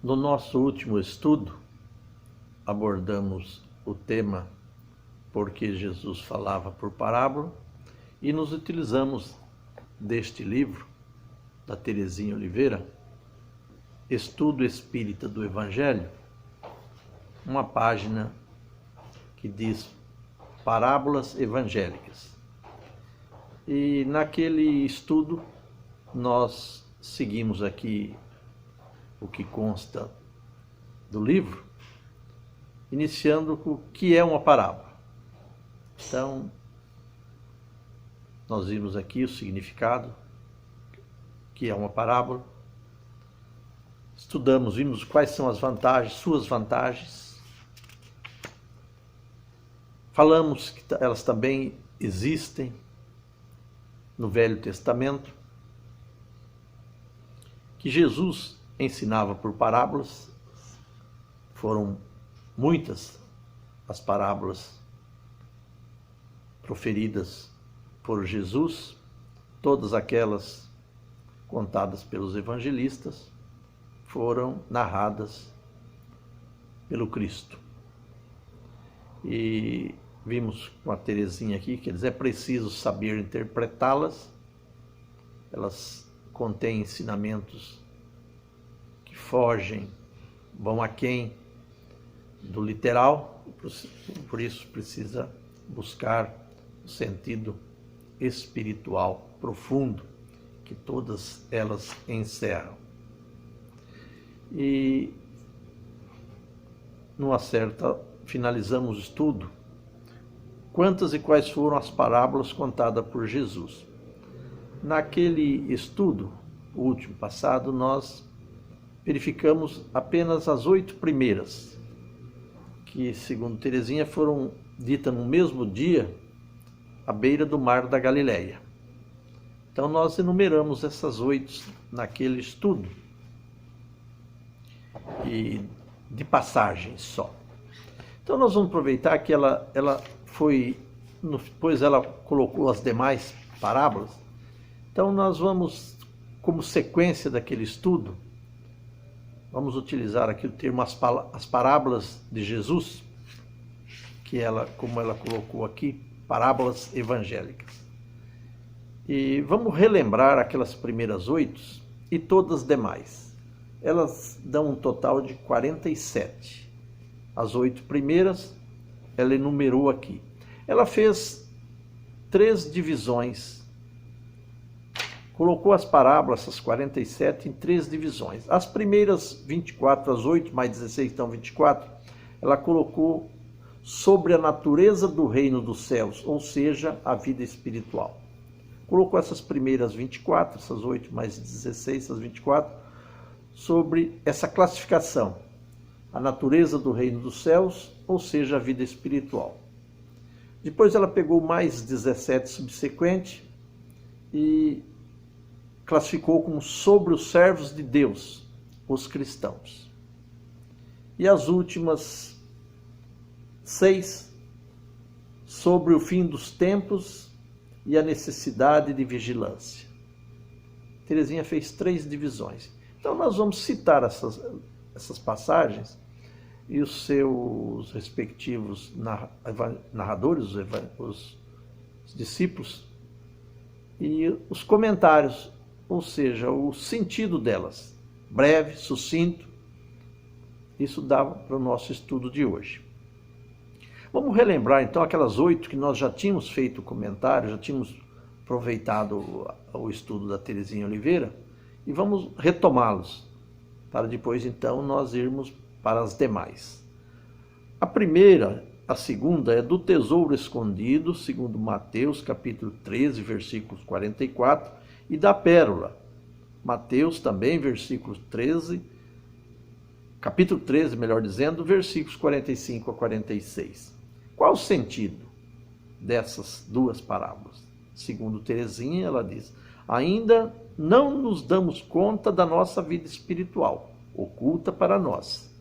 No nosso último estudo, abordamos o tema porque Jesus falava por parábola e nos utilizamos deste livro, da Terezinha Oliveira, Estudo Espírita do Evangelho, uma página que diz Parábolas Evangélicas. E naquele estudo nós seguimos aqui o que consta do livro, iniciando com o que é uma parábola. Então, nós vimos aqui o significado, que é uma parábola. Estudamos, vimos quais são as vantagens, suas vantagens. Falamos que elas também existem no Velho Testamento, que Jesus ensinava por parábolas. Foram muitas as parábolas proferidas por Jesus, todas aquelas contadas pelos evangelistas foram narradas pelo Cristo. E vimos com a Terezinha aqui que é preciso saber interpretá-las. Elas contêm ensinamentos que fogem, vão aquém do literal, por isso precisa buscar o sentido espiritual profundo que todas elas encerram. E numa certa, finalizamos o estudo, quantas e quais foram as parábolas contadas por Jesus. Naquele estudo, o último passado, nós verificamos apenas as 8 primeiras, que, segundo Terezinha, foram ditas no mesmo dia, à beira do mar da Galileia. Então, nós enumeramos essas 8 naquele estudo, e de passagem só. Então, nós vamos aproveitar que ela foi, depois ela colocou as demais parábolas. Então, nós vamos, como sequência daquele estudo, vamos utilizar aqui o termo as parábolas de Jesus, que ela, como ela colocou aqui, parábolas evangélicas. E vamos relembrar aquelas primeiras 8 e todas as demais. Elas dão um total de 47. As 8 primeiras, ela enumerou aqui. Ela fez 3 divisões. Colocou as parábolas, essas 47, em 3 divisões. As primeiras 24, as 8 mais 16, então 24, ela colocou sobre a natureza do reino dos céus, ou seja, a vida espiritual. Colocou essas primeiras 24, essas 8 mais 16, essas 24, sobre essa classificação, a natureza do reino dos céus, ou seja, a vida espiritual. Depois ela pegou mais 17 subsequentes e classificou como sobre os servos de Deus, os cristãos. E as últimas 6, sobre o fim dos tempos e a necessidade de vigilância. Terezinha fez 3 divisões. Então nós vamos citar essas passagens e os seus respectivos narradores, os discípulos, e os comentários, ou seja, o sentido delas, breve, sucinto. Isso dá para o nosso estudo de hoje. Vamos relembrar então aquelas 8 que nós já tínhamos feito comentário, já tínhamos aproveitado o estudo da Terezinha Oliveira, e vamos retomá-los, para depois então nós irmos para as demais. A primeira, a segunda, é do tesouro escondido, segundo Mateus, capítulo 13, versículos 44, e da pérola, Mateus também, versículos 13, capítulo 13, melhor dizendo, versículos 45 a 46. Qual o sentido dessas 2 parábolas? Segundo Terezinha, ela diz: ainda não nos damos conta da nossa vida espiritual, oculta para nós,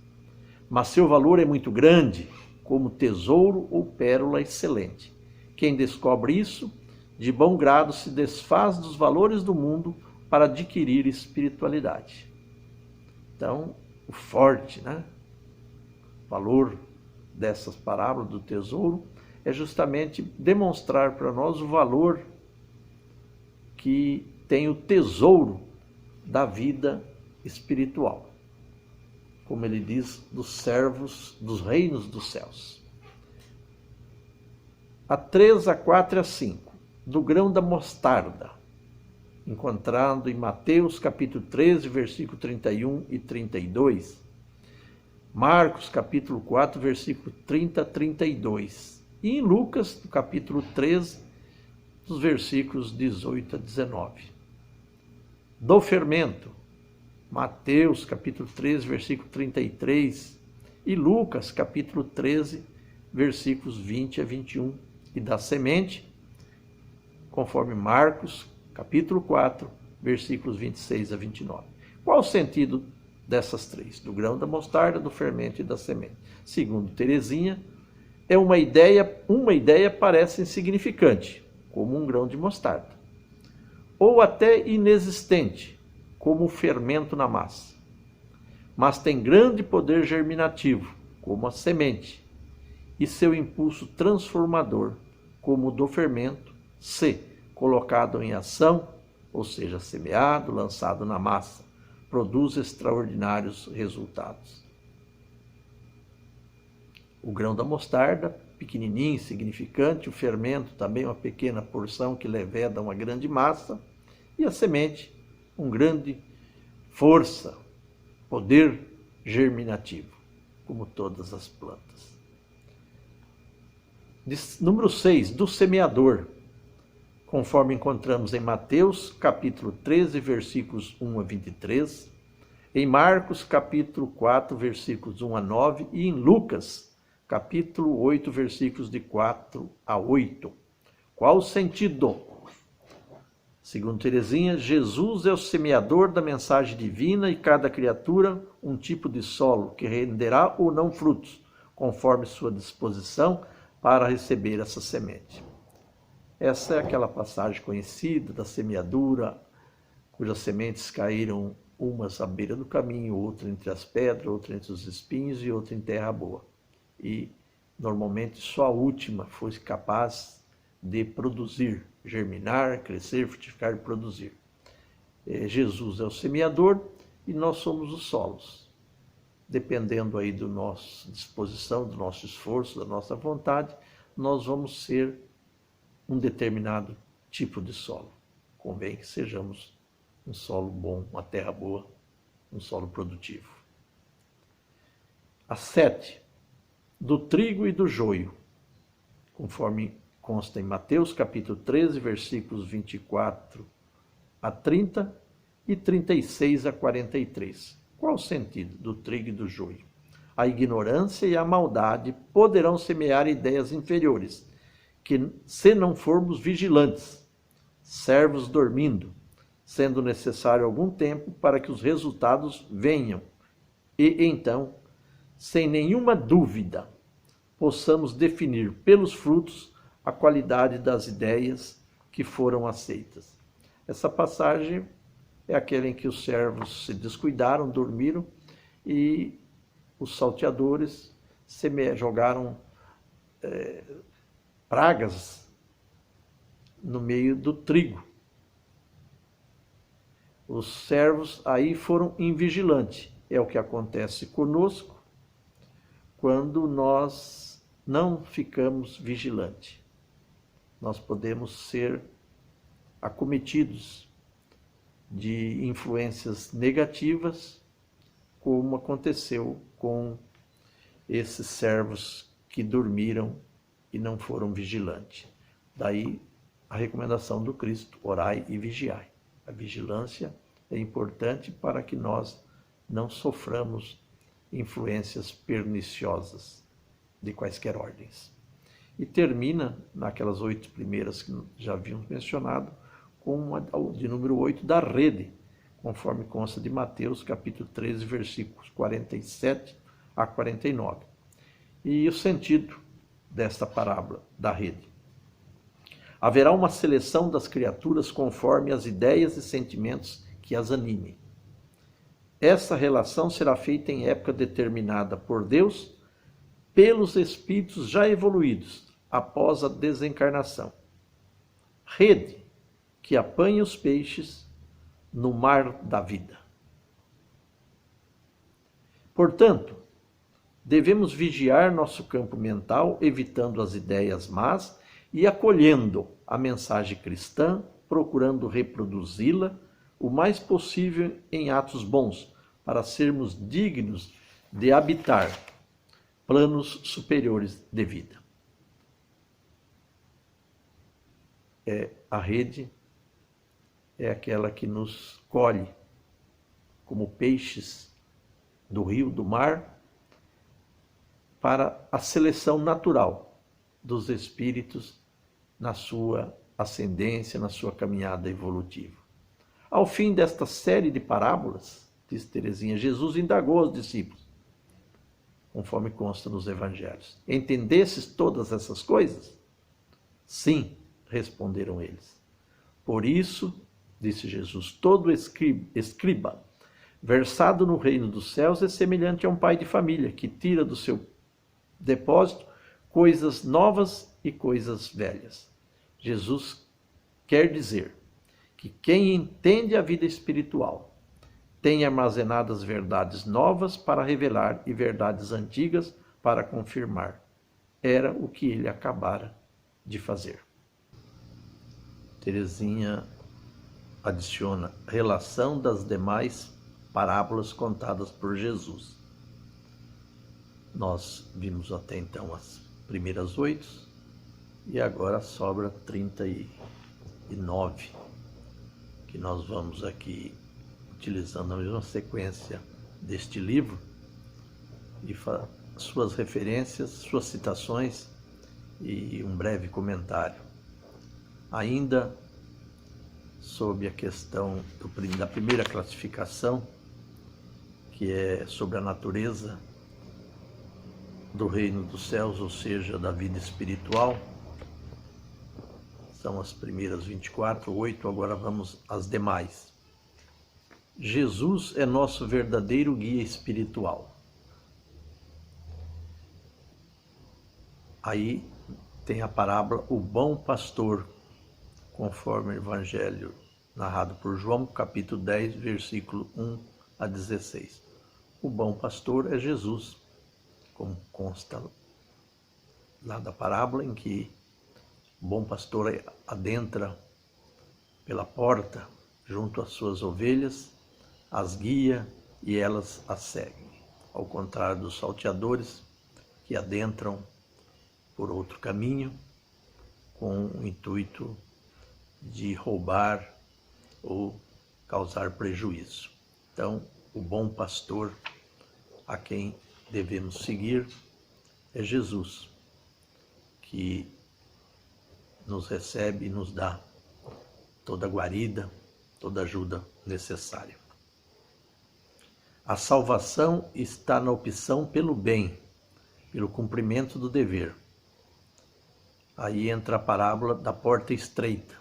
mas seu valor é muito grande, como tesouro ou pérola excelente. Quem descobre isso, de bom grado se desfaz dos valores do mundo para adquirir espiritualidade. Então, o forte, né? O valor dessas parábolas do tesouro é justamente demonstrar para nós o valor que tem o tesouro da vida espiritual. Como ele diz, dos servos dos reinos dos céus. A 3, a 4 e a 5, do grão da mostarda, encontrado em Mateus capítulo 13, versículo 31 e 32, Marcos capítulo 4, versículo 30 a 32, e em Lucas capítulo 13, dos versículos 18 a 19. Do fermento, Mateus capítulo 13, versículo 33, e Lucas capítulo 13, versículos 20 a 21, e da semente, conforme Marcos capítulo 4, versículos 26 a 29. Qual o sentido dessas três? Do grão da mostarda, do fermento e da semente. Segundo Teresinha, é uma ideia parece insignificante, como um grão de mostarda, ou até inexistente, como o fermento na massa, mas tem grande poder germinativo, como a semente, e seu impulso transformador, como o do fermento, se colocado em ação, ou seja, semeado, lançado na massa, produz extraordinários resultados. O grão da mostarda, pequenininho, insignificante, o fermento também uma pequena porção que leveda uma grande massa, e a semente, um grande força, poder germinativo, como todas as plantas. Número 6, do semeador, conforme encontramos em Mateus, capítulo 13, versículos 1 a 23, em Marcos, capítulo 4, versículos 1 a 9, e em Lucas, capítulo 8, versículos de 4 a 8. Qual o sentido? Segundo Teresinha, Jesus é o semeador da mensagem divina e cada criatura um tipo de solo que renderá ou não frutos, conforme sua disposição para receber essa semente. Essa é aquela passagem conhecida da semeadura, cujas sementes caíram umas à beira do caminho, outra entre as pedras, outra entre os espinhos e outra em terra boa. E normalmente só a última foi capaz de produzir, germinar, crescer, frutificar e produzir. Jesus é o semeador e nós somos os solos. Dependendo aí da nossa disposição, do nosso esforço, da nossa vontade, nós vamos ser um determinado tipo de solo. Convém que sejamos um solo bom, uma terra boa, um solo produtivo. A 7, do trigo e do joio, conforme consta em Mateus capítulo 13, versículos 24 a 30 e 36 a 43. Qual o sentido do trigo e do joio? A ignorância e a maldade poderão semear ideias inferiores, que se não formos vigilantes, servos dormindo, sendo necessário algum tempo para que os resultados venham, e então, sem nenhuma dúvida, possamos definir pelos frutos a qualidade das ideias que foram aceitas. Essa passagem é aquela em que os servos se descuidaram, dormiram, e os salteadores jogaram pragas no meio do trigo. Os servos aí foram invigilantes. É o que acontece conosco quando nós não ficamos vigilantes. Nós podemos ser acometidos de influências negativas, como aconteceu com esses servos que dormiram e não foram vigilantes. Daí a recomendação do Cristo: orai e vigiai. A vigilância é importante para que nós não soframos influências perniciosas de quaisquer ordens. E termina, naquelas 8 primeiras que já havíamos mencionado, com de número 8, da rede, conforme consta de Mateus, capítulo 13, versículos 47 a 49. E o sentido desta parábola da rede: haverá uma seleção das criaturas conforme as ideias e sentimentos que as animem. essa relação será feita em época determinada por Deus pelos espíritos já evoluídos após a desencarnação. Rede que apanha os peixes no mar da vida. Portanto, devemos vigiar nosso campo mental, evitando as ideias más e acolhendo a mensagem cristã, procurando reproduzi-la o mais possível em atos bons, para sermos dignos de habitar planos superiores de vida. A rede é aquela que nos colhe como peixes do rio, do mar, para a seleção natural dos espíritos na sua ascendência, na sua caminhada evolutiva. Ao fim desta série de parábolas, diz Teresinha, Jesus indagou aos discípulos, conforme consta nos evangelhos: entendesses todas essas coisas? Sim, responderam eles. Por isso, disse Jesus, todo escriba versado no reino dos céus é semelhante a um pai de família que tira do seu depósito coisas novas e coisas velhas. Jesus quer dizer que quem entende a vida espiritual tem armazenadas verdades novas para revelar e verdades antigas para confirmar. Era o que ele acabara de fazer. Teresinha adiciona relação das demais parábolas contadas por Jesus. Nós vimos até então as primeiras 8 e agora sobra 39, que nós vamos aqui utilizando a mesma sequência deste livro e suas referências, suas citações e um breve comentário. Ainda sobre a questão da primeira classificação, que é sobre a natureza do reino dos céus, ou seja, da vida espiritual. São as primeiras 24, 8, agora vamos às demais. Jesus é nosso verdadeiro guia espiritual. Aí tem a parábola O Bom Pastor, conforme o Evangelho narrado por João, capítulo 10, versículo 1 a 16. O bom pastor é Jesus, como consta lá da parábola, em que o bom pastor adentra pela porta junto às suas ovelhas, as guia e elas as seguem, ao contrário dos salteadores que adentram por outro caminho com o intuito de roubar ou causar prejuízo. Então, o bom pastor a quem devemos seguir é Jesus, que nos recebe e nos dá toda a guarida, toda a ajuda necessária. A salvação está na opção pelo bem, pelo cumprimento do dever. Aí entra a parábola da porta estreita,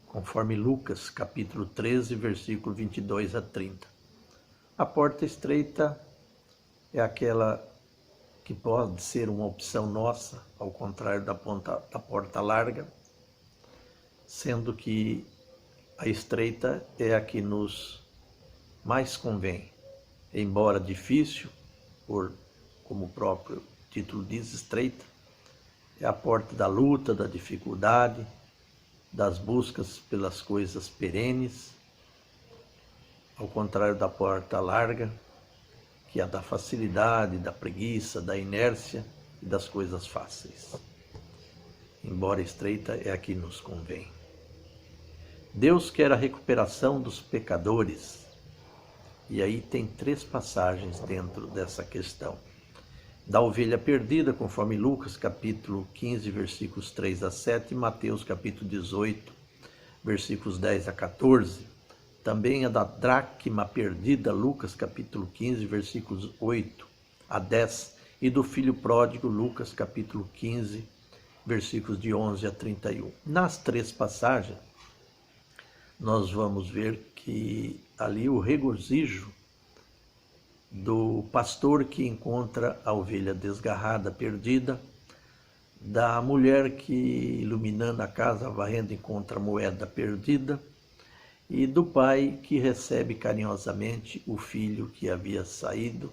conforme Lucas, capítulo 13, versículo 22 a 30. A porta estreita é aquela que pode ser uma opção nossa, ao contrário da porta larga, sendo que a estreita é a que nos mais convém, embora difícil, como o próprio título diz, estreita, é a porta da luta, da dificuldade, das buscas pelas coisas perenes, ao contrário da porta larga, que é a da facilidade, da preguiça, da inércia e das coisas fáceis. Embora estreita, é a que nos convém. Deus quer a recuperação dos pecadores. E aí tem 3 passagens dentro dessa questão. Da ovelha perdida, conforme Lucas, capítulo 15, versículos 3 a 7, e Mateus, capítulo 18, versículos 10 a 14. Também a da dracma perdida, Lucas, capítulo 15, versículos 8 a 10, e do filho pródigo, Lucas, capítulo 15, versículos de 11 a 31. Nas 3 passagens, nós vamos ver que ali o regozijo do pastor que encontra a ovelha desgarrada, perdida, da mulher que, iluminando a casa, varrendo, encontra a moeda perdida, e do pai que recebe carinhosamente o filho que havia saído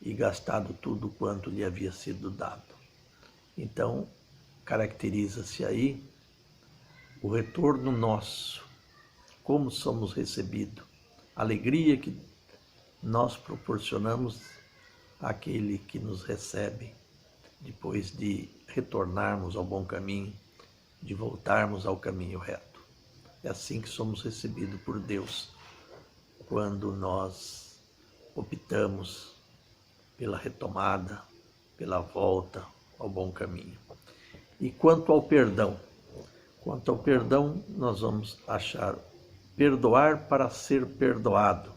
e gastado tudo quanto lhe havia sido dado. Então, caracteriza-se aí o retorno nosso, como somos recebidos, a alegria que nós proporcionamos àquele que nos recebe, depois de retornarmos ao bom caminho, de voltarmos ao caminho reto. É assim que somos recebidos por Deus, quando nós optamos pela retomada, pela volta ao bom caminho. E quanto ao perdão? Quanto ao perdão, nós vamos achar perdoar para ser perdoado.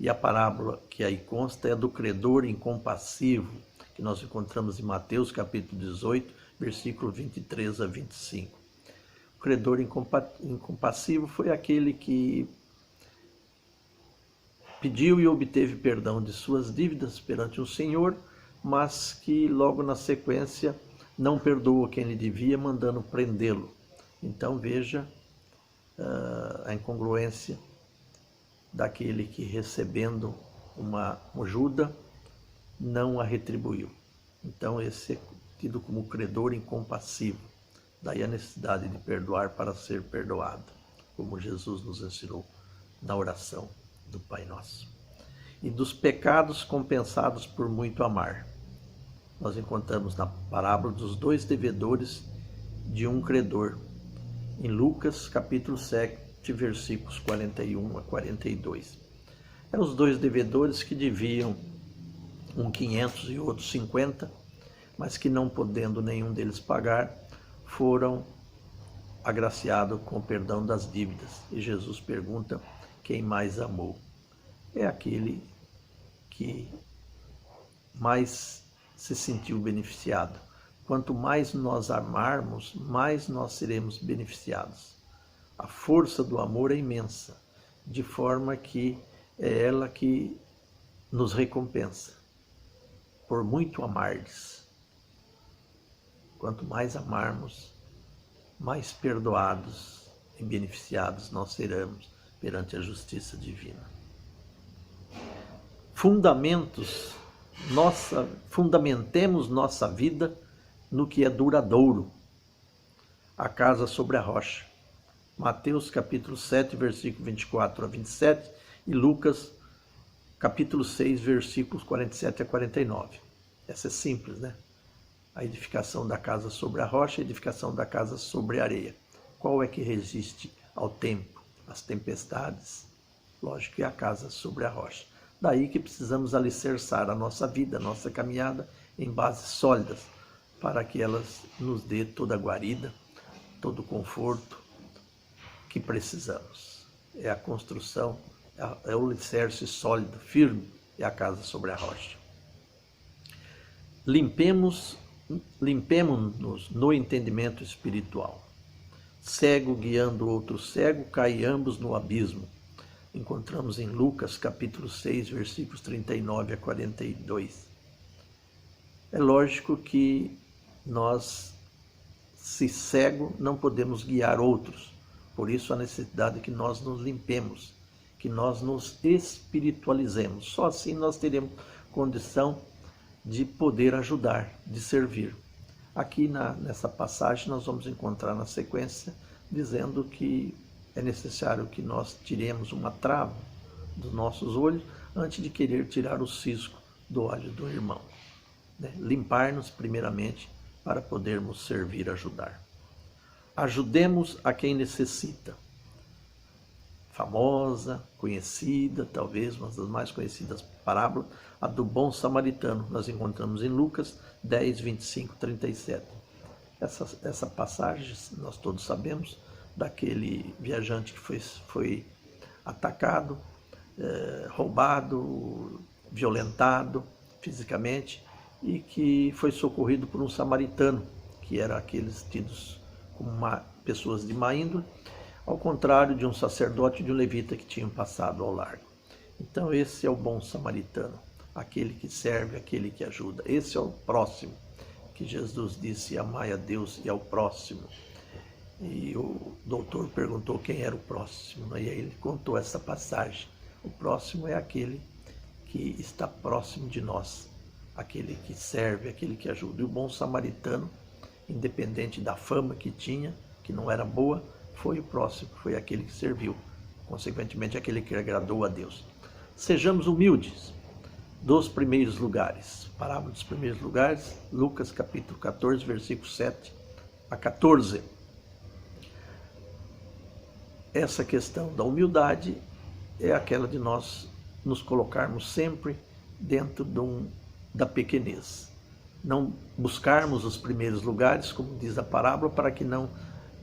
E a parábola que aí consta é do credor incompassivo, que nós encontramos em Mateus capítulo 18, versículo 23 a 25. O credor incompassivo foi aquele que pediu e obteve perdão de suas dívidas perante o Senhor, mas que logo na sequência não perdoou quem lhe devia, mandando prendê-lo. Então veja a incongruência daquele que, recebendo uma ajuda, não a retribuiu. Então esse é tido como credor incompassivo. Daí a necessidade de perdoar para ser perdoado, como Jesus nos ensinou na oração do Pai Nosso. E dos pecados compensados por muito amar. Nós encontramos na parábola dos dois devedores de um credor, em Lucas capítulo 7, versículos 41 a 42. Eram os dois devedores que deviam um 500 e outro 50, mas que, não podendo nenhum deles pagar, foram agraciados com o perdão das dívidas. E Jesus pergunta: quem mais amou? É aquele que mais se sentiu beneficiado. Quanto mais nós amarmos, mais nós seremos beneficiados. A força do amor é imensa, de forma que é ela que nos recompensa. Por muito amardes. Quanto mais amarmos, mais perdoados e beneficiados nós seremos perante a justiça divina. Fundamentemos nossa vida no que é duradouro. A casa sobre a rocha. Mateus capítulo 7, versículo 24 a 27 e Lucas capítulo 6, versículos 47 a 49. Essa é simples, né? A edificação da casa sobre a rocha e a edificação da casa sobre a areia. Qual é que resiste ao tempo, às tempestades? Lógico que é a casa sobre a rocha. Daí que precisamos alicerçar a nossa vida, a nossa caminhada em bases sólidas, para que elas nos dê toda a guarida, todo o conforto que precisamos. É a construção, é o alicerce sólido, firme, é a casa sobre a rocha. Limpemos-nos no entendimento espiritual. Cego guiando outro cego, cai ambos no abismo. Encontramos em Lucas capítulo 6, versículos 39 a 42. É lógico que nós, se cego, não podemos guiar outros. Por isso a necessidade que nós nos limpemos, que nós nos espiritualizemos. Só assim nós teremos condição de poder ajudar, de servir. Aqui nessa passagem nós vamos encontrar na sequência dizendo que é necessário que nós tiremos uma trava dos nossos olhos antes de querer tirar o cisco do olho do irmão. Limpar-nos primeiramente para podermos servir, ajudar. Ajudemos a quem necessita. Famosa, conhecida, talvez uma das mais conhecidas parábolas, a do bom samaritano. Nós encontramos em Lucas 10, 25, 37. Essa passagem, nós todos sabemos, daquele viajante que foi atacado, roubado, violentado fisicamente, e que foi socorrido por um samaritano, que era aqueles tidos como pessoas de má índole, ao contrário de um sacerdote e de um levita que tinham passado ao largo. Então esse é o bom samaritano, aquele que serve, aquele que ajuda. Esse é o próximo, que Jesus disse: amai a Deus e ao próximo. E o doutor perguntou quem era o próximo, e aí ele contou essa passagem. O próximo é aquele que está próximo de nós, aquele que serve, aquele que ajuda. E o bom samaritano, independente da fama que tinha, que não era boa, foi o próximo, foi aquele que serviu, consequentemente aquele que agradou a Deus. Sejamos humildes dos primeiros lugares. Parábola dos primeiros lugares, Lucas capítulo 14, versículo 7 a 14. Essa questão da humildade é aquela de nós nos colocarmos sempre dentro da pequenez. Não buscarmos os primeiros lugares, como diz a parábola, para que não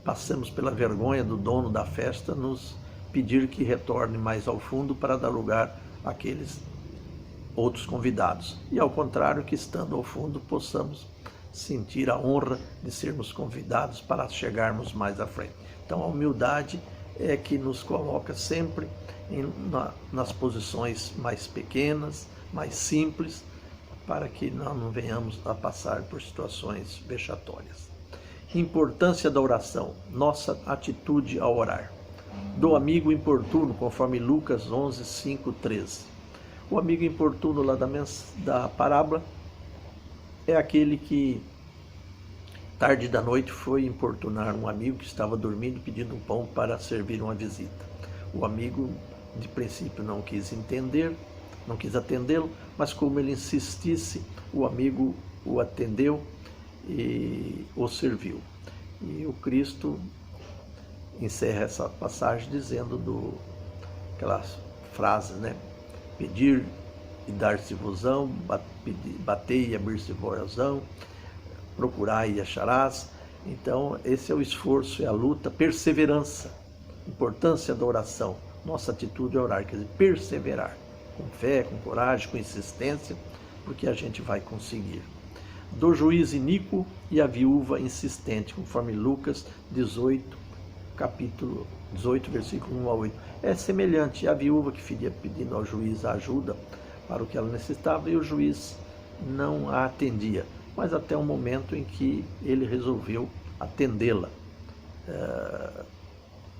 passemos pela vergonha do dono da festa nos pedir que retorne mais ao fundo para dar lugar àqueles outros convidados. E ao contrário, que estando ao fundo possamos sentir a honra de sermos convidados para chegarmos mais à frente. Então a humildade é que nos coloca sempre nas posições mais pequenas, mais simples, para que nós não venhamos a passar por situações vexatórias. Importância da oração, nossa atitude ao orar. Do amigo importuno, conforme Lucas 11, 5, 13. O amigo importuno lá da parábola é aquele que tarde da noite foi importunar um amigo que estava dormindo, pedindo um pão para servir uma visita. O amigo, de princípio, não quis atendê-lo, mas como ele insistisse, o amigo o atendeu e o serviu. E o Cristo encerra essa passagem dizendo aquelas frases, né? Pedir e dar-se-vosão, batei e abrir-se-vosão, procurai e acharás. Então esse é o esforço, é a luta, perseverança, importância da oração. Nossa atitude é orar, quer dizer, perseverar, com fé, com coragem, com insistência, porque a gente vai conseguir. Do juiz iníquo e a viúva insistente, conforme Lucas 18, capítulo 18, versículo 1 a 8. É semelhante à viúva que fidia pedindo ao juiz a ajuda para o que ela necessitava e o juiz não a atendia, mas até o momento em que ele resolveu atendê-la.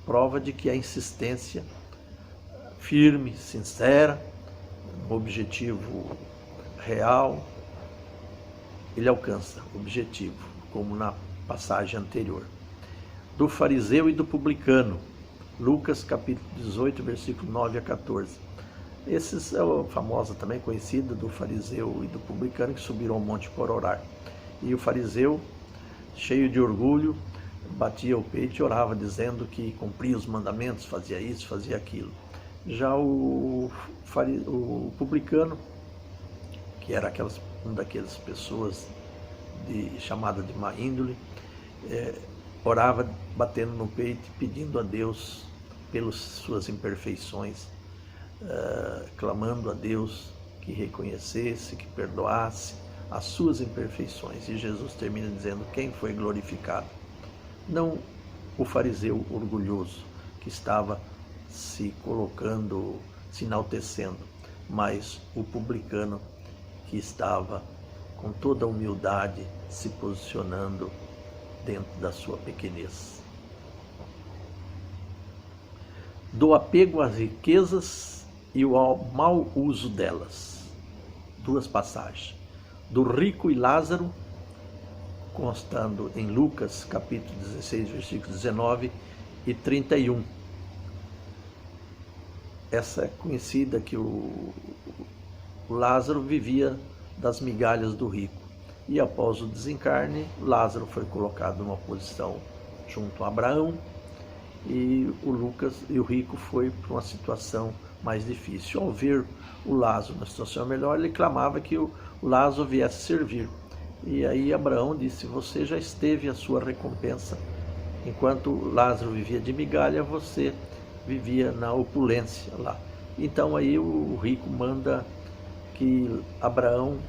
Prova de que a insistência firme, sincera, um objetivo real, ele alcança o objetivo, como na passagem anterior. Do fariseu e do publicano, Lucas capítulo 18, versículo 9 a 14. Esses é a famosa também conhecida do fariseu e do publicano que subiram ao monte por orar. E o fariseu, cheio de orgulho, batia o peito e orava, dizendo que cumpria os mandamentos, fazia isso, fazia aquilo. Já o publicano, que era uma daquelas pessoas chamada de má índole, orava batendo no peito, pedindo a Deus pelas suas imperfeições, clamando a Deus que reconhecesse, que perdoasse as suas imperfeições. E Jesus termina dizendo: quem foi glorificado? Não o fariseu orgulhoso, que estava se colocando, se enaltecendo, mas o publicano, que estava com toda a humildade se posicionando dentro da sua pequenez. Do apego às riquezas e o mau uso delas. Duas passagens. Do rico e Lázaro, constando em Lucas, capítulo 16, versículos 19 e 31. Essa é conhecida, que o Lázaro vivia das migalhas do rico. E após o desencarne, Lázaro foi colocado numa posição junto a Abraão, e o rico foi para uma situação mais difícil. Ao ver o Lázaro na situação melhor, ele clamava que o Lázaro viesse servir. E aí Abraão disse: você já esteve a sua recompensa. Enquanto Lázaro vivia de migalha, você vivia na opulência lá. Então aí o rico manda que Abraão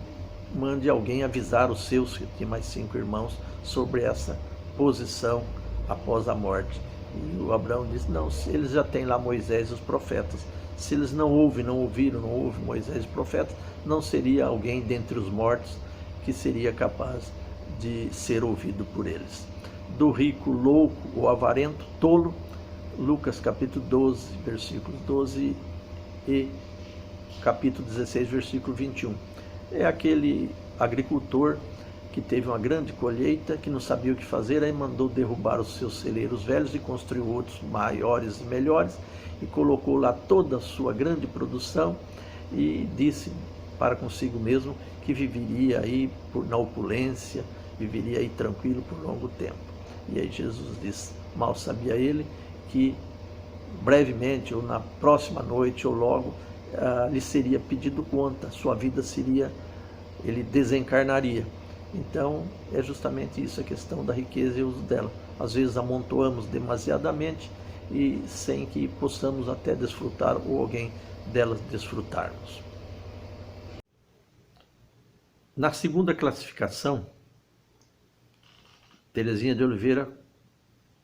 mande alguém avisar os seus, que tinha mais 5 irmãos, sobre essa posição após a morte. E o Abraão disse, não, se eles já têm lá Moisés e os profetas, se eles não ouvem Moisés e os profetas, não seria alguém dentre os mortos que seria capaz de ser ouvido por eles. Do rico, louco ou avarento, tolo, Lucas capítulo 12, versículos 12 e capítulo 16, versículo 21. É aquele agricultor que teve uma grande colheita, que não sabia o que fazer, aí mandou derrubar os seus celeiros velhos e construiu outros maiores e melhores, e colocou lá toda a sua grande produção, e disse para consigo mesmo que viveria aí na opulência, viveria aí tranquilo por longo tempo. E aí Jesus disse, mal sabia ele que brevemente, ou na próxima noite, ou logo, lhe seria pedido conta, sua vida seria, ele desencarnaria. Então, é justamente isso a questão da riqueza e o uso dela. Às vezes amontoamos demasiadamente e sem que possamos até desfrutar ou alguém delas desfrutarmos. Na segunda classificação, Teresinha de Oliveira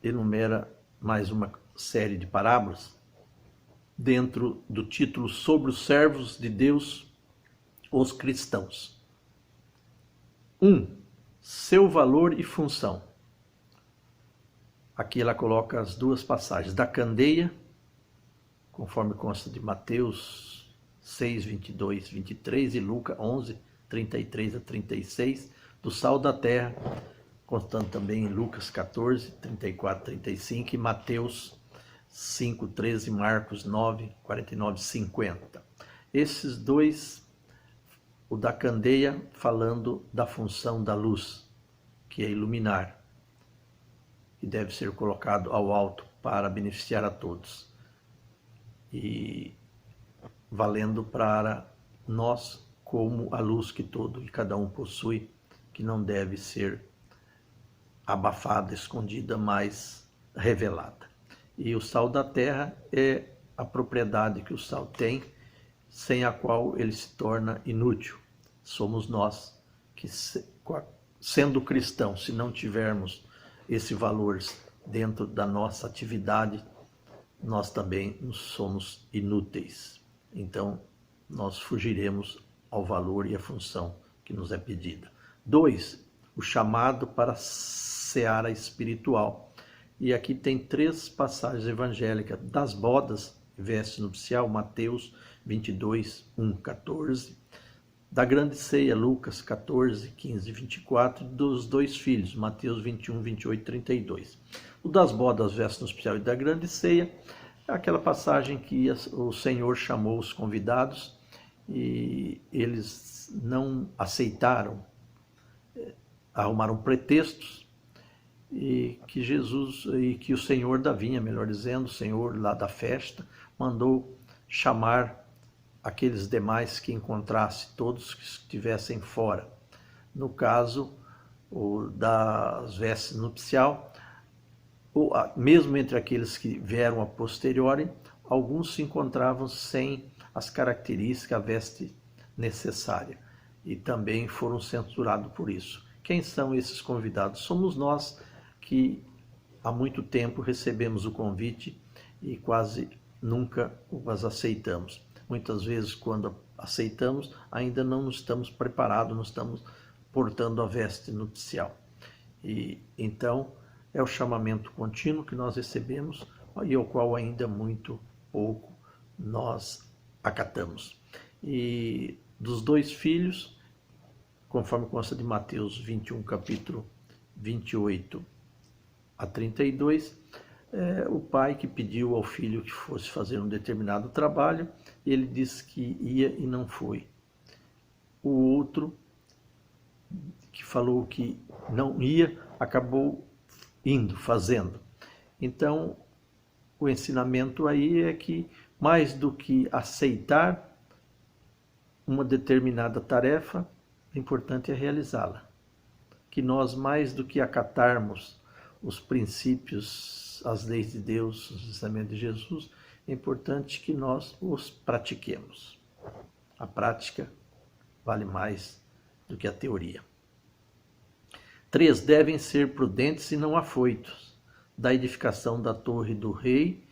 enumera mais uma série de parábolas dentro do título Sobre os servos de Deus, os cristãos. 1. Seu valor e função. Aqui ela coloca as duas passagens. Da candeia, conforme consta de Mateus 6, 22, 23 e Lucas 11, 33 a 36. Do sal da terra, constando também em Lucas 14, 34, 35 e Mateus 5, 13, Marcos 9, 49, 50. Esses dois, o da candeia falando da função da luz, que é iluminar, e deve ser colocado ao alto para beneficiar a todos. E valendo para nós como a luz que todo e cada um possui, que não deve ser abafada, escondida, mas revelada. E o sal da terra é a propriedade que o sal tem, sem a qual ele se torna inútil. Somos nós que, sendo cristãos, se não tivermos esse valor dentro da nossa atividade, nós também somos inúteis. Então, nós fugiremos ao valor e à função que nos é pedida. 2. O chamado para a seara espiritual. E aqui tem 3 passagens evangélicas. Das bodas, veste nupcial, Mateus 22, 1, 14. Da grande ceia, Lucas 14, 15 e 24. Dos 2 filhos, Mateus 21, 28 e 32. O das bodas, veste nupcial e da grande ceia, é aquela passagem que o Senhor chamou os convidados e eles não aceitaram, arrumaram pretextos, e que Jesus, e que o Senhor da vinha, melhor dizendo, o Senhor lá da festa, mandou chamar aqueles demais que encontrasse, todos que estivessem fora. No caso, o das vestes nupcial, ou mesmo entre aqueles que vieram a posteriori, alguns se encontravam sem as características, a veste necessária, e também foram censurados por isso. Quem são esses convidados? Somos nós que há muito tempo recebemos o convite e quase nunca os aceitamos. Muitas vezes, quando aceitamos, ainda não estamos preparados, não estamos portando a veste nupcial. E então é o chamamento contínuo que nós recebemos e ao qual ainda muito pouco nós acatamos. E dos 2 filhos, conforme consta de Mateus 21, capítulo 28 a 32, o pai que pediu ao filho que fosse fazer um determinado trabalho, ele disse que ia e não foi. O outro, que falou que não ia, acabou indo, fazendo. Então, o ensinamento aí é que, mais do que aceitar uma determinada tarefa, o importante é realizá-la. Que nós, mais do que acatarmos os princípios, as leis de Deus, os ensinamentos de Jesus, é importante que nós os pratiquemos. A prática vale mais do que a teoria. 3. Devem ser prudentes e não afoitos. da edificação da torre do rei,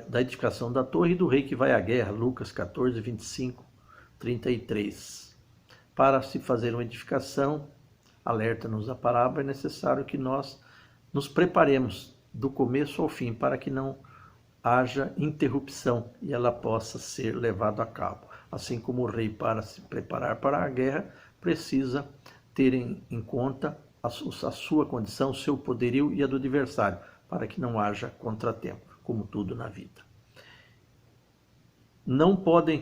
da edificação da torre do rei que vai à guerra, Lucas 14, 25, 33. Para se fazer uma edificação, alerta-nos a parábola, é necessário que nós nos preparemos do começo ao fim, para que não haja interrupção e ela possa ser levada a cabo. Assim como o rei, para se preparar para a guerra, precisa ter em conta a sua condição, o seu poderio e a do adversário, para que não haja contratempo, como tudo na vida. Não podem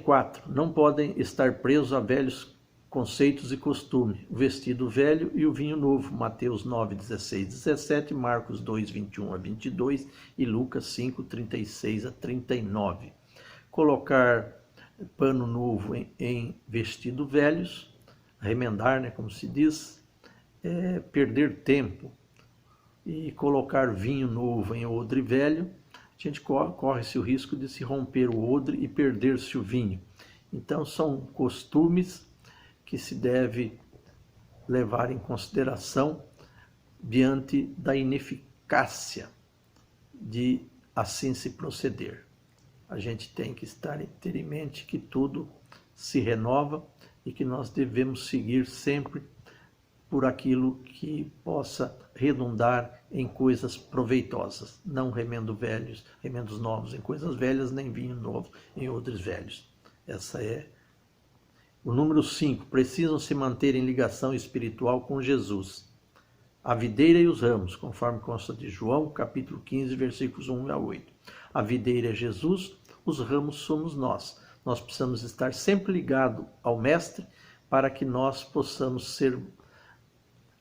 estar presos a velhos conceitos e costumes, o vestido velho e o vinho novo, Mateus 9, 16, 17, Marcos 2, 21 a 22 e Lucas 5, 36 a 39. Colocar pano novo em vestido velhos, remendar, como se diz, perder tempo, e colocar vinho novo em odre velho, a gente corre-se o risco de se romper o odre e perder-se o vinho. Então são costumes que se deve levar em consideração diante da ineficácia de assim se proceder. A gente tem que ter em mente que tudo se renova e que nós devemos seguir sempre por aquilo que possa redundar em coisas proveitosas, não remendos novos em coisas velhas, nem vinho novo em odres velhos. Essa é o número 5. Precisam se manter em ligação espiritual com Jesus. A videira e os ramos, conforme consta de João, capítulo 15, versículos 1 a 8. A videira é Jesus, os ramos somos nós. Nós precisamos estar sempre ligados ao Mestre para que nós possamos ser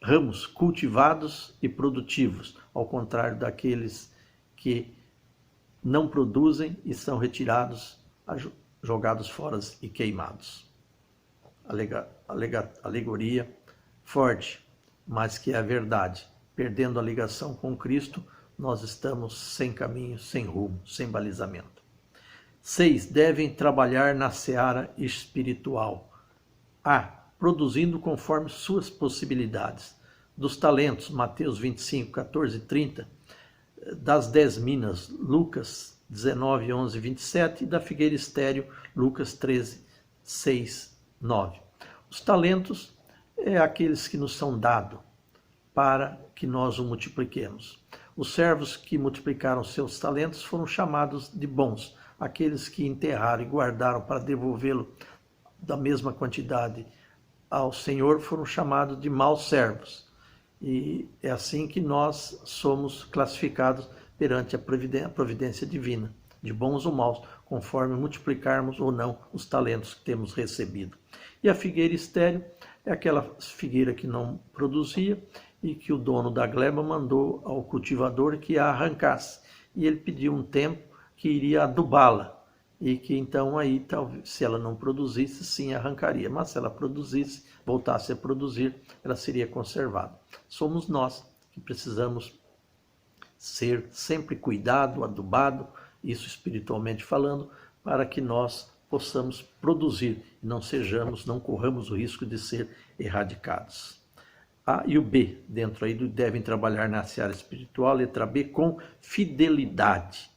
ramos cultivados e produtivos, ao contrário daqueles que não produzem e são retirados, jogados fora e queimados. Alegoria forte, mas que é a verdade. Perdendo a ligação com Cristo, nós estamos sem caminho, sem rumo, sem balizamento. 6. Devem trabalhar na seara espiritual. A. Produzindo conforme suas possibilidades. Dos talentos, Mateus 25, 14 e 30. Das 10 minas, Lucas 19, 11 e 27. E da figueira estéril, Lucas 13, 6, 9. Os talentos é aqueles que nos são dados para que nós o multipliquemos. Os servos que multiplicaram seus talentos foram chamados de bons. Aqueles que enterraram e guardaram para devolvê-lo da mesma quantidade ao Senhor foram chamados de maus servos. E é assim que nós somos classificados perante a providência divina, de bons ou maus, conforme multiplicarmos ou não os talentos que temos recebido. E a figueira estéril é aquela figueira que não produzia e que o dono da gleba mandou ao cultivador que a arrancasse. E ele pediu um tempo que iria adubá-la. E que então aí, talvez, se ela não produzisse, sim, arrancaria. Mas se ela produzisse, voltasse a produzir, ela seria conservada. Somos nós que precisamos ser sempre cuidado, adubado, isso espiritualmente falando, para que nós possamos produzir e não corramos o risco de ser erradicados. A e o B, dentro aí devem trabalhar na seara espiritual, letra B, com fidelidade.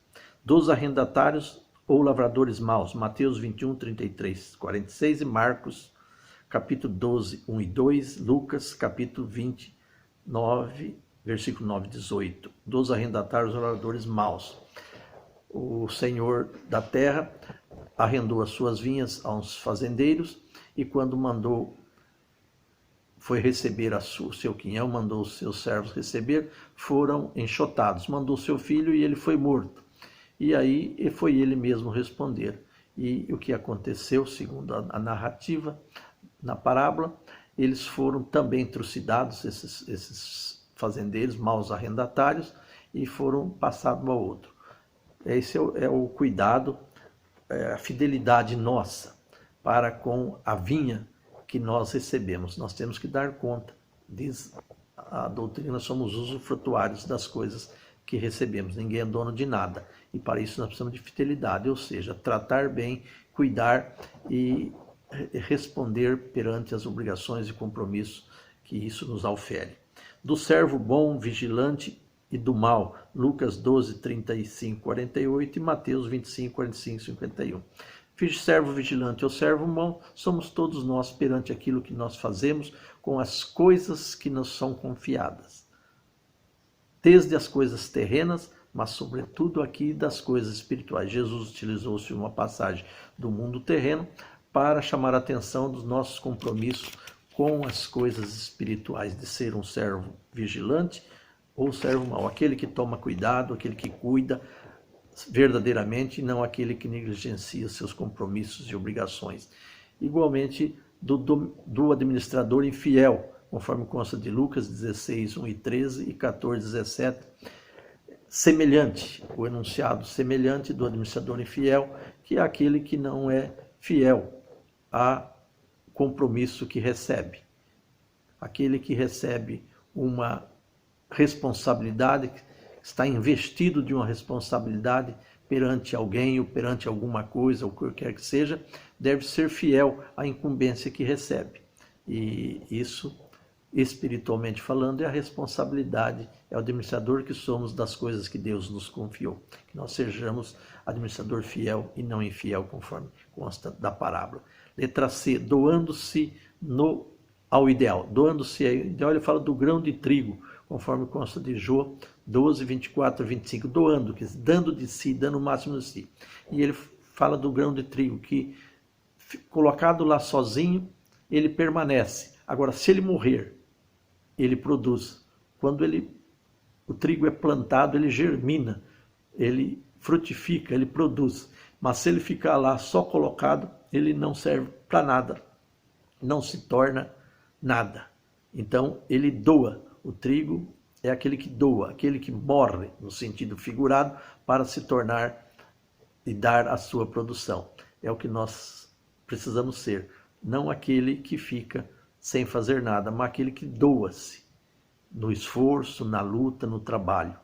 Dos arrendatários ou lavradores maus, Mateus 21, 33, 46 e Marcos, capítulo 12, 1 e 2, Lucas, capítulo 29, versículo 9 e 18. Dos arrendatários ou lavradores maus. O senhor da terra arrendou as suas vinhas a uns fazendeiros e quando foi receber o seu quinhão, mandou os seus servos receber, foram enxotados. Mandou seu filho e ele foi morto. E aí foi ele mesmo responder. E o que aconteceu, segundo a narrativa, na parábola, eles foram também trucidados, esses fazendeiros, maus arrendatários, e foram passados ao outro. Esse é o cuidado, a fidelidade nossa para com a vinha que nós recebemos. Nós temos que dar conta, diz a doutrina, somos usufrutuários das coisas que recebemos. Ninguém é dono de nada. E para isso nós precisamos de fidelidade, ou seja, tratar bem, cuidar e responder perante as obrigações e compromissos que isso nos aufere. Do servo bom, vigilante e do mal, Lucas 12, 35, 48 e Mateus 25, 45, 51. Servo vigilante ou servo mau, somos todos nós perante aquilo que nós fazemos com as coisas que nos são confiadas. Desde as coisas terrenas, mas sobretudo aqui das coisas espirituais. Jesus utilizou-se uma passagem do mundo terreno para chamar a atenção dos nossos compromissos com as coisas espirituais, de ser um servo vigilante ou servo mau, aquele que toma cuidado, aquele que cuida verdadeiramente, e não aquele que negligencia seus compromissos e obrigações. Igualmente do administrador infiel, conforme consta de Lucas 16, 1 e 13 e 14, 17, semelhante, o enunciado semelhante do administrador infiel, que é aquele que não é fiel a compromisso que recebe. Aquele que recebe uma responsabilidade, está investido de uma responsabilidade perante alguém ou perante alguma coisa, ou o que quer que seja, deve ser fiel à incumbência que recebe. E isso, espiritualmente falando, é a responsabilidade, é o administrador que somos das coisas que Deus nos confiou. Que nós sejamos administrador fiel e não infiel, conforme consta da parábola. Letra C, doando-se ao ideal. Doando-se ao ideal, ele fala do grão de trigo, conforme consta de Jó 12, 24 e 25, doando, dando de si, dando o máximo de si. E ele fala do grão de trigo, que colocado lá sozinho, ele permanece. Agora, se ele morrer, ele produz. Quando o trigo é plantado, ele germina, ele frutifica, ele produz. Mas se ele ficar lá só colocado, ele não serve para nada, não se torna nada. Então, ele doa. O trigo é aquele que doa, aquele que morre, no sentido figurado, para se tornar e dar a sua produção. É o que nós precisamos ser. Não aquele que fica sem fazer nada, mas aquele que doa-se no esforço, na luta, no trabalho.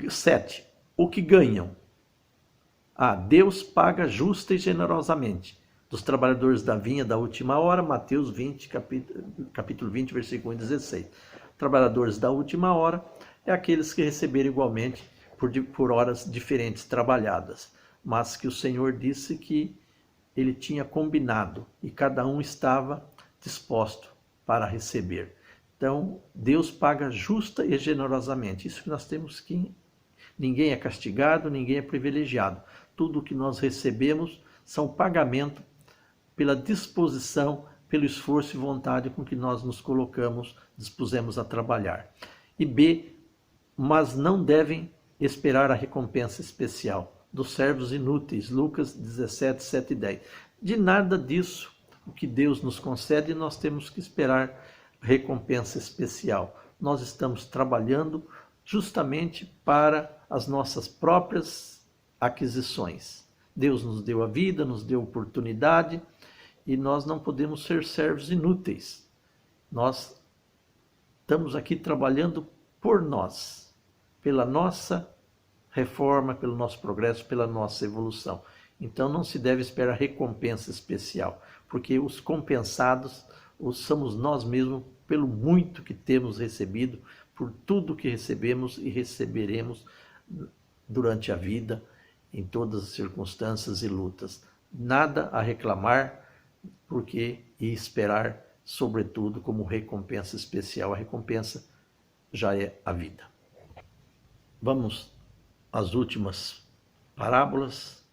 7. O que ganham? Deus paga justa e generosamente. Dos trabalhadores da vinha da última hora, Mateus 20, capítulo 20, versículo 1 e 16. Trabalhadores da última hora é aqueles que receberam igualmente por horas diferentes trabalhadas, mas que o Senhor disse que ele tinha combinado e cada um estava disposto para receber. Então, Deus paga justa e generosamente. Isso que nós temos que... Ninguém é castigado, ninguém é privilegiado. Tudo que nós recebemos são pagamento pela disposição, pelo esforço e vontade com que nós nos dispusemos a trabalhar. E B, mas não devem esperar a recompensa especial dos servos inúteis, Lucas 17, 7 e 10. De nada disso, o que Deus nos concede, nós temos que esperar recompensa especial. Nós estamos trabalhando justamente para as nossas próprias aquisições. Deus nos deu a vida, nos deu oportunidade, e nós não podemos ser servos inúteis. Nós estamos aqui trabalhando por nós, pela nossa reforma, pelo nosso progresso, pela nossa evolução. Então não se deve esperar recompensa especial, porque os compensados somos nós mesmos pelo muito que temos recebido, por tudo que recebemos e receberemos durante a vida, em todas as circunstâncias e lutas. Nada a reclamar, e esperar, sobretudo, como recompensa especial. A recompensa já é a vida. Vamos às últimas parábolas.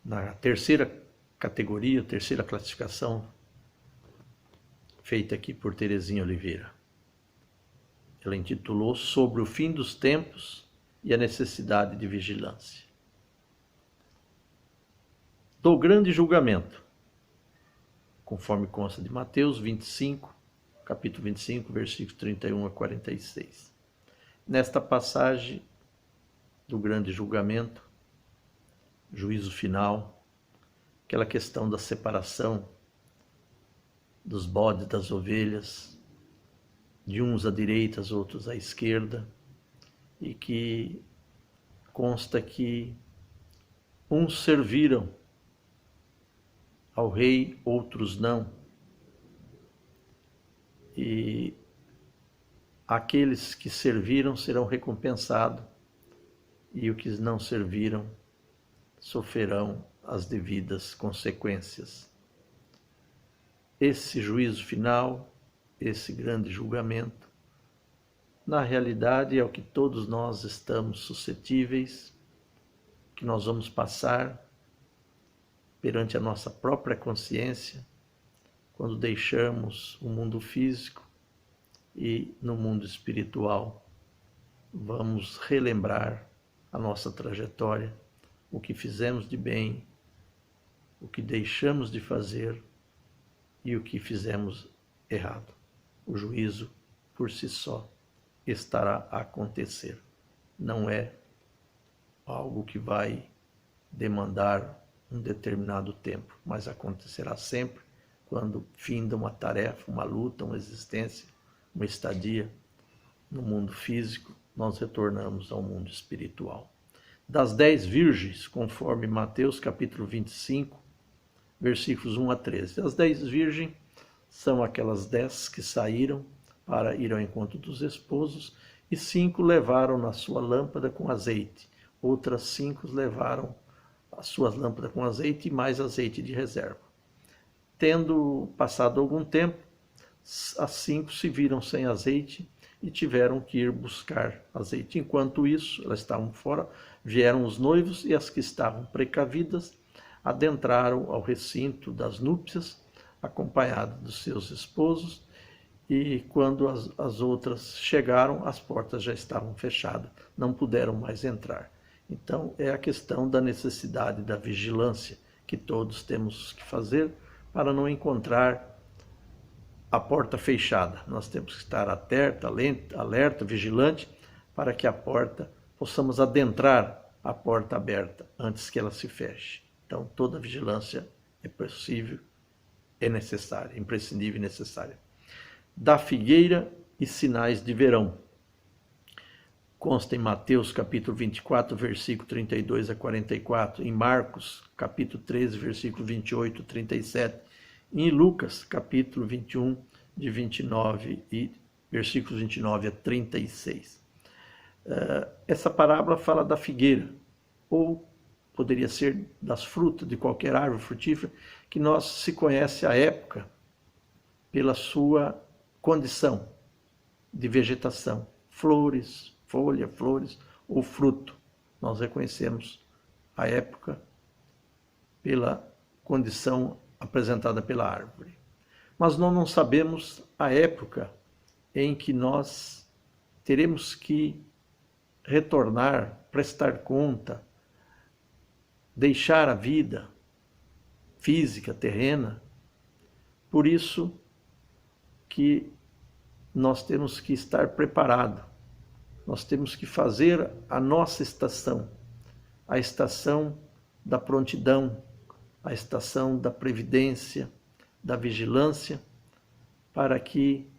Na terceira categoria, terceira classificação, feita aqui por Terezinha Oliveira. Ela intitulou Sobre o fim dos tempos e a necessidade de vigilância. Do grande julgamento, conforme consta de Mateus 25, capítulo 25, versículos 31 a 46. Nesta passagem do grande julgamento, juízo final, aquela questão da separação dos bodes das ovelhas, de uns à direita, os outros à esquerda, e que consta que uns serviram ao rei, outros não. E aqueles que serviram serão recompensados e os que não serviram sofrerão as devidas consequências. Esse juízo final, esse grande julgamento, na realidade é o que todos nós estamos suscetíveis, que nós vamos passar perante a nossa própria consciência, quando deixamos o mundo físico e no mundo espiritual vamos relembrar a nossa trajetória, o que fizemos de bem, o que deixamos de fazer e o que fizemos errado. O juízo por si só estará a acontecer. Não é algo que vai demandar um determinado tempo, mas acontecerá sempre quando finda uma tarefa, uma luta, uma existência, uma estadia no mundo físico, nós retornamos ao mundo espiritual. Das 10 virgens, conforme Mateus capítulo 25, versículos 1 a 13. As 10 virgens são aquelas 10 que saíram para ir ao encontro dos esposos, e 5 levaram na sua lâmpada com azeite. Outras 5 levaram as suas lâmpadas com azeite e mais azeite de reserva. Tendo passado algum tempo, as 5 se viram sem azeite e tiveram que ir buscar azeite. Enquanto isso, elas estavam fora, vieram os noivos e as que estavam precavidas adentraram ao recinto das núpcias, acompanhadas dos seus esposos, e quando as outras chegaram, as portas já estavam fechadas, não puderam mais entrar. Então, é a questão da necessidade da vigilância que todos temos que fazer para não encontrar a porta fechada. Nós temos que estar alerta, vigilante, para que a porta, possamos adentrar a porta aberta antes que ela se feche. Então, toda vigilância é possível, é necessária, imprescindível e necessária. Da figueira e sinais de verão. Consta em Mateus capítulo 24, versículo 32 a 44, em Marcos capítulo 13, versículo 28 a 37, e em Lucas capítulo 21, de 29 e versículos 29 a 36. Essa parábola fala da figueira, ou poderia ser das frutas de qualquer árvore frutífera, que nós se conhece a época pela sua condição de vegetação, flores, folha, flores ou fruto. Nós reconhecemos a época pela condição apresentada pela árvore. Mas nós não sabemos a época em que nós teremos que retornar, prestar conta, deixar a vida física, terrena. Por isso que nós temos que estar preparados. Nós temos que fazer a nossa estação, a estação da prontidão, a estação da previdência, da vigilância, para que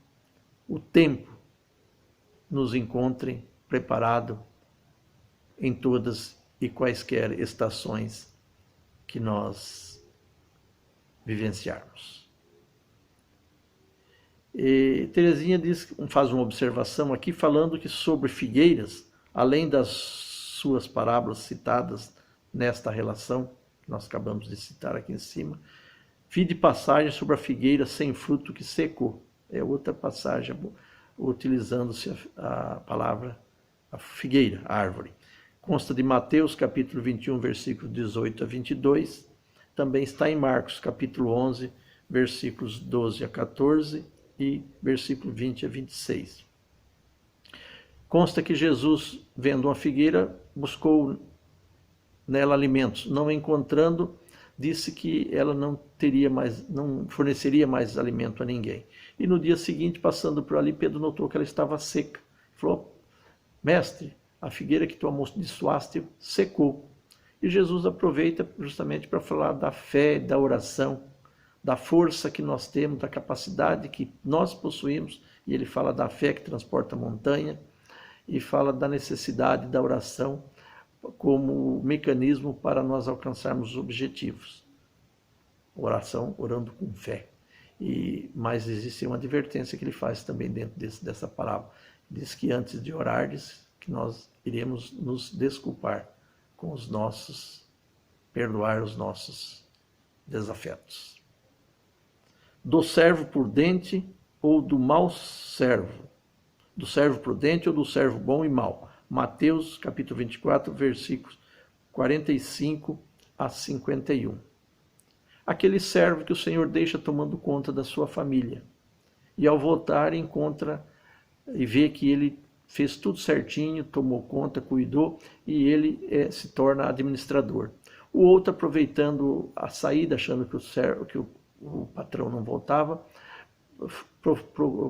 o tempo nos encontre preparado em todas e quaisquer estações que nós vivenciarmos. E Teresinha faz uma observação aqui falando que sobre figueiras, além das suas parábolas citadas nesta relação, que nós acabamos de citar aqui em cima, vi de passagem sobre a figueira sem fruto que secou. É outra passagem utilizando-se a palavra a figueira, a árvore. Consta de Mateus capítulo 21, versículos 18 a 22. Também está em Marcos capítulo 11, versículos 12 a 14 e versículo 20 a 26. Consta que Jesus, vendo uma figueira, buscou nela alimentos. Não encontrando, disse que ela não forneceria mais alimento a ninguém. E no dia seguinte, passando por ali, Pedro notou que ela estava seca. Falou: mestre, a figueira que tu amaldiçoaste secou. E Jesus aproveita justamente para falar da fé, da oração, da força que nós temos, da capacidade que nós possuímos. E ele fala da fé que transporta a montanha e fala da necessidade da oração como mecanismo para nós alcançarmos os objetivos. Oração, orando com fé. Mas existe uma advertência que ele faz também dentro dessa parábola, diz que antes de orardes, que nós iremos nos desculpar com os nossos, perdoar os nossos desafetos. Do servo prudente ou do mau servo? Do servo prudente ou do servo bom e mau? Mateus, capítulo 24, versículos 45 a 51. Aquele servo que o Senhor deixa tomando conta da sua família. E ao voltar encontra e vê que ele fez tudo certinho, tomou conta, cuidou, e ele se torna administrador. O outro, aproveitando a saída, achando que o patrão não voltava,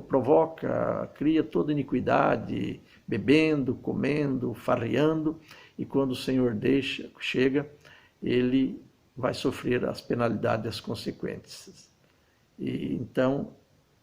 provoca, cria toda iniquidade, bebendo, comendo, farreando, e quando o Senhor chega, ele vai sofrer as penalidades e as consequências. E então,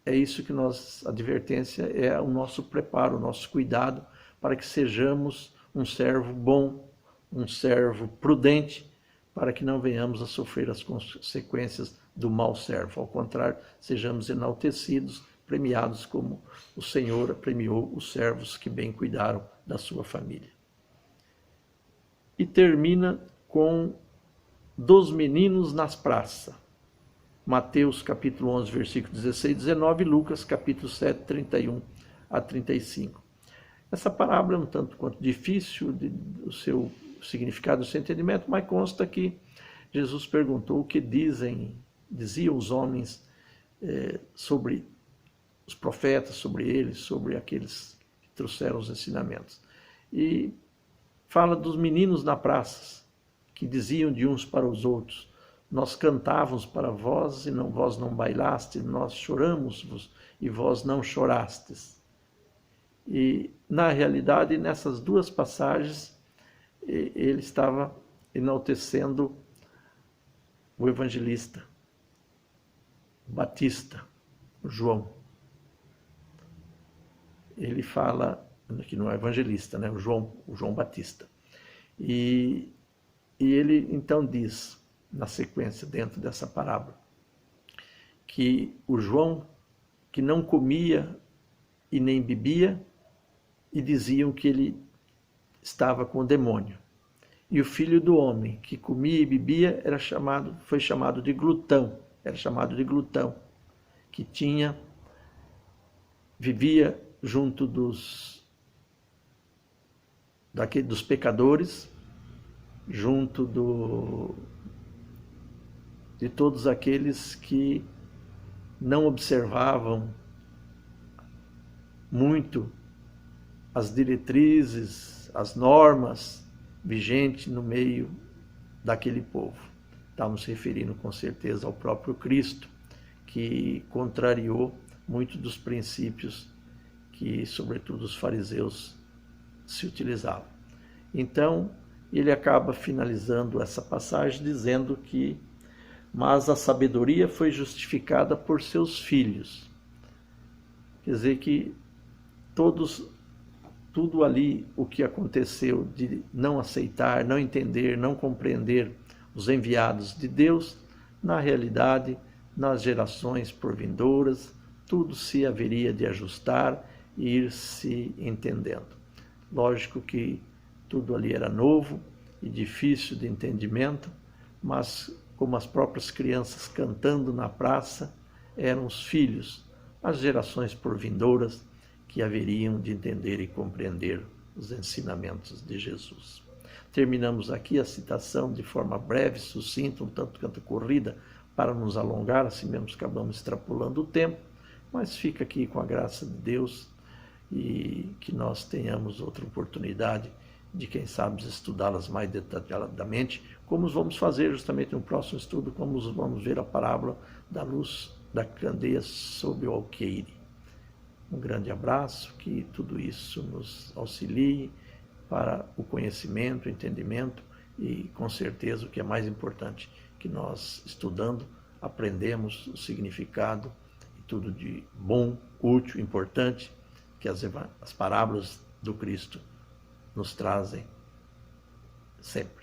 é isso que a advertência é o nosso preparo, o nosso cuidado, para que sejamos um servo bom, um servo prudente, para que não venhamos a sofrer as consequências do mau servo. Ao contrário, sejamos enaltecidos, premiados como o Senhor premiou os servos que bem cuidaram da sua família. E termina com dos meninos nas praças. Mateus capítulo 11, versículo 16 e 19, Lucas capítulo 7, 31 a 35. Essa parábola é um tanto quanto difícil o seu significado, o seu entendimento, mas consta que Jesus perguntou o que diziam os homens sobre os profetas, sobre eles, sobre aqueles que trouxeram os ensinamentos. E fala dos meninos na praça, que diziam de uns para os outros: nós cantávamos para vós e vós não bailastes, nós choramos e vós não chorastes. E, na realidade, nessas duas passagens, ele estava enaltecendo o evangelista, o Batista, o João. Ele fala, que não é evangelista, né? o João Batista. E ele então diz, na sequência, dentro dessa parábola, que o João, que não comia e nem bebia, e diziam que ele estava com o demônio. E o filho do homem, que comia e bebia, foi chamado de glutão, que vivia junto dos pecadores, junto de todos aqueles que não observavam muito as diretrizes, as normas vigentes no meio daquele povo. Estamos se referindo com certeza ao próprio Cristo, que contrariou muito dos princípios que, sobretudo, os fariseus se utilizavam. Então, ele acaba finalizando essa passagem dizendo que mas a sabedoria foi justificada por seus filhos. Quer dizer que tudo ali, o que aconteceu de não aceitar, não entender, não compreender os enviados de Deus, na realidade, nas gerações por vindouras, tudo se haveria de ajustar e ir se entendendo. Lógico que tudo ali era novo e difícil de entendimento, mas como as próprias crianças cantando na praça, eram os filhos, as gerações por vindouras, que haveriam de entender e compreender os ensinamentos de Jesus. Terminamos aqui a citação de forma breve, sucinta, um tanto quanto corrida, para nos alongar, assim mesmo acabamos extrapolando o tempo, mas fica aqui com a graça de Deus e que nós tenhamos outra oportunidade de, quem sabe, estudá-las mais detalhadamente, como vamos fazer justamente no próximo estudo, como vamos ver a parábola da luz da candeia sob o alqueire. Um grande abraço, que tudo isso nos auxilie para o conhecimento, o entendimento e, com certeza, o que é mais importante, que nós, estudando, aprendemos o significado e tudo de bom, útil, importante, que as parábolas do Cristo nos trazem sempre.